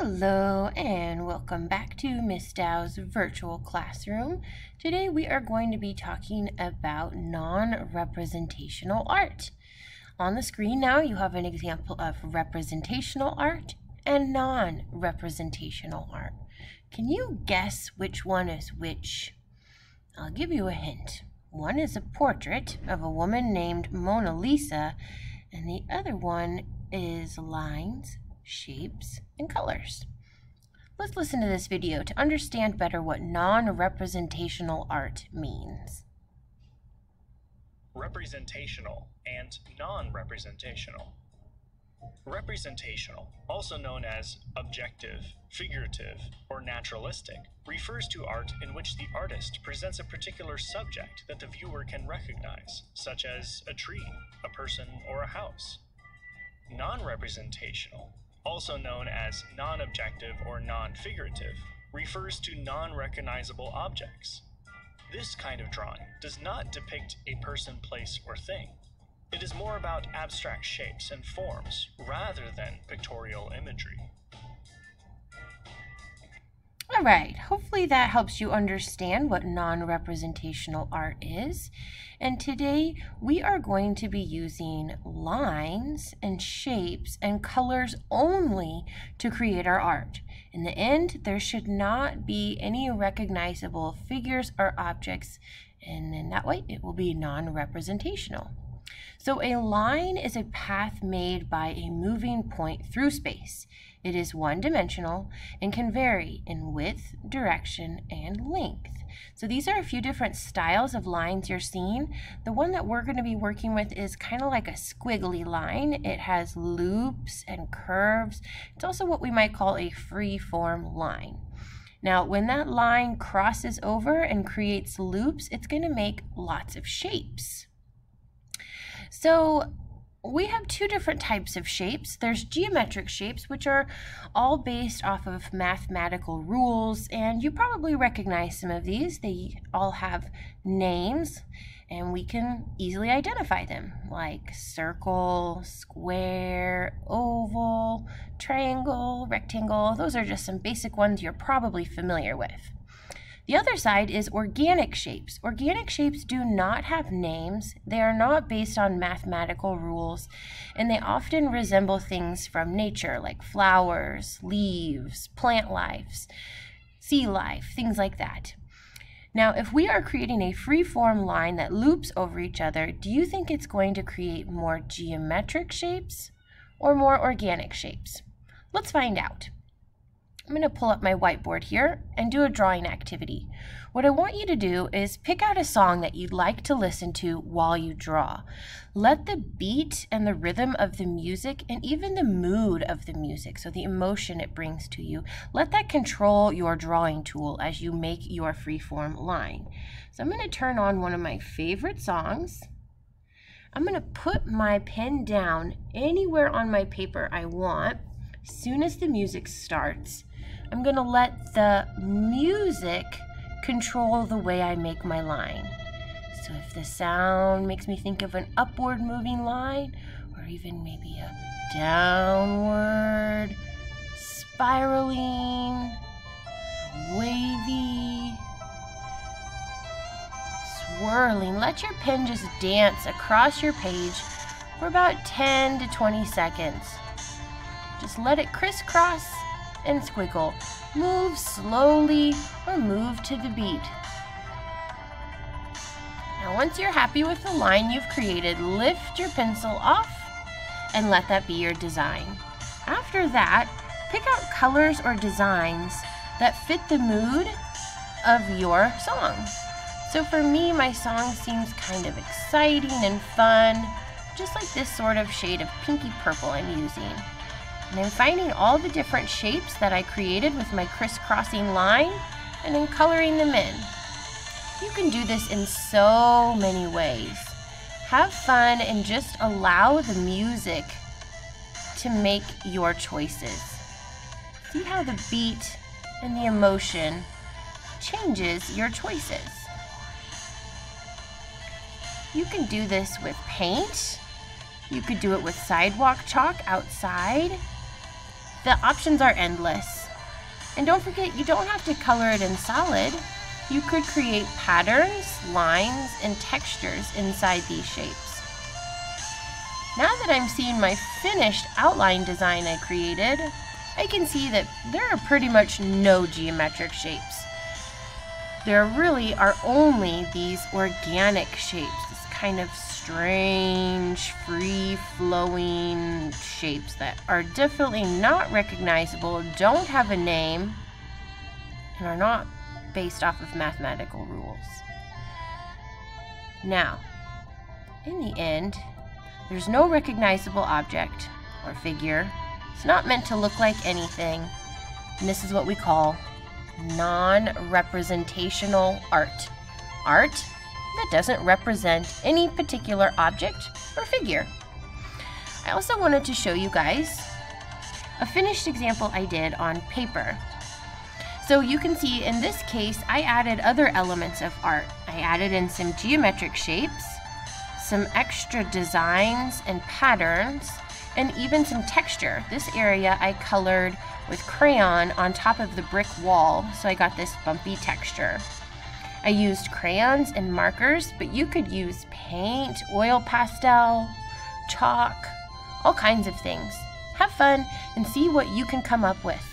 Hello and welcome back to Miss Dow's virtual classroom. Today we are going to be talking about non-representational art. On the screen now you have an example of representational art and non-representational art. Can you guess which one is which? I'll give you a hint. One is a portrait of a woman named Mona Lisa, and the other one is lines, shapes, and colors. Let's listen to this video to understand better what non-representational art means. Representational and non-representational. Representational, also known as objective, figurative, or naturalistic, refers to art in which the artist presents a particular subject that the viewer can recognize, such as a tree, a person, or a house. Non-representational, also known as non-objective or non-figurative, refers to non-recognizable objects. This kind of drawing does not depict a person, place, or thing. It is more about abstract shapes and forms rather than pictorial imagery. All right, hopefully that helps you understand what non-representational art is. And today we are going to be using lines and shapes and colors only to create our art. In the end, there should not be any recognizable figures or objects, and in that way it will be non-representational. So a line is a path made by a moving point through space. It is one-dimensional and can vary in width, direction, and length. So these are a few different styles of lines you're seeing. The one that we're going to be working with is kind of like a squiggly line. It has loops and curves. It's also what we might call a free-form line. Now, when that line crosses over and creates loops, it's going to make lots of shapes. So we have two different types of shapes. There's geometric shapes, which are all based off of mathematical rules, and you probably recognize some of these. They all have names, and we can easily identify them, like circle, square, oval, triangle, rectangle. Those are just some basic ones you're probably familiar with. The other side is organic shapes. Organic shapes do not have names, they are not based on mathematical rules, and they often resemble things from nature like flowers, leaves, plant lives, sea life, things like that. Now, if we are creating a free-form line that loops over each other, do you think it's going to create more geometric shapes or more organic shapes? Let's find out. I'm going to pull up my whiteboard here and do a drawing activity. What I want you to do is pick out a song that you'd like to listen to while you draw. Let the beat and the rhythm of the music and even the mood of the music, so the emotion it brings to you, let that control your drawing tool as you make your freeform line. So I'm going to turn on one of my favorite songs. I'm going to put my pen down anywhere on my paper I want. As soon as the music starts, I'm going to let the music control the way I make my line. So if the sound makes me think of an upward moving line, or even maybe a downward, spiraling, wavy, swirling, let your pen just dance across your page for about 10 to 20 seconds. Just let it crisscross and squiggle. Move slowly or move to the beat. Now, once you're happy with the line you've created, lift your pencil off and let that be your design. After that, pick out colors or designs that fit the mood of your song. So for me, my song seems kind of exciting and fun, just like this sort of shade of pinky purple I'm using. And I'm finding all the different shapes that I created with my crisscrossing line and then coloring them in. You can do this in so many ways. Have fun and just allow the music to make your choices. See how the beat and the emotion changes your choices. You can do this with paint. You could do it with sidewalk chalk outside. The options are endless. And don't forget, you don't have to color it in solid. You could create patterns, lines, and textures inside these shapes. Now that I'm seeing my finished outline design I created, I can see that there are pretty much no geometric shapes. There really are only these organic shapes, this kind of strange, free-flowing shapes that are definitely not recognizable, don't have a name, and are not based off of mathematical rules. Now, in the end, there's no recognizable object or figure. It's not meant to look like anything, and this is what we call non-representational art. Art that doesn't represent any particular object or figure. I also wanted to show you guys a finished example I did on paper. So you can see in this case, I added other elements of art. I added in some geometric shapes, some extra designs and patterns, and even some texture. This area I colored with crayon on top of the brick wall, so I got this bumpy texture. I used crayons and markers, but you could use paint, oil pastel, chalk, all kinds of things. Have fun and see what you can come up with.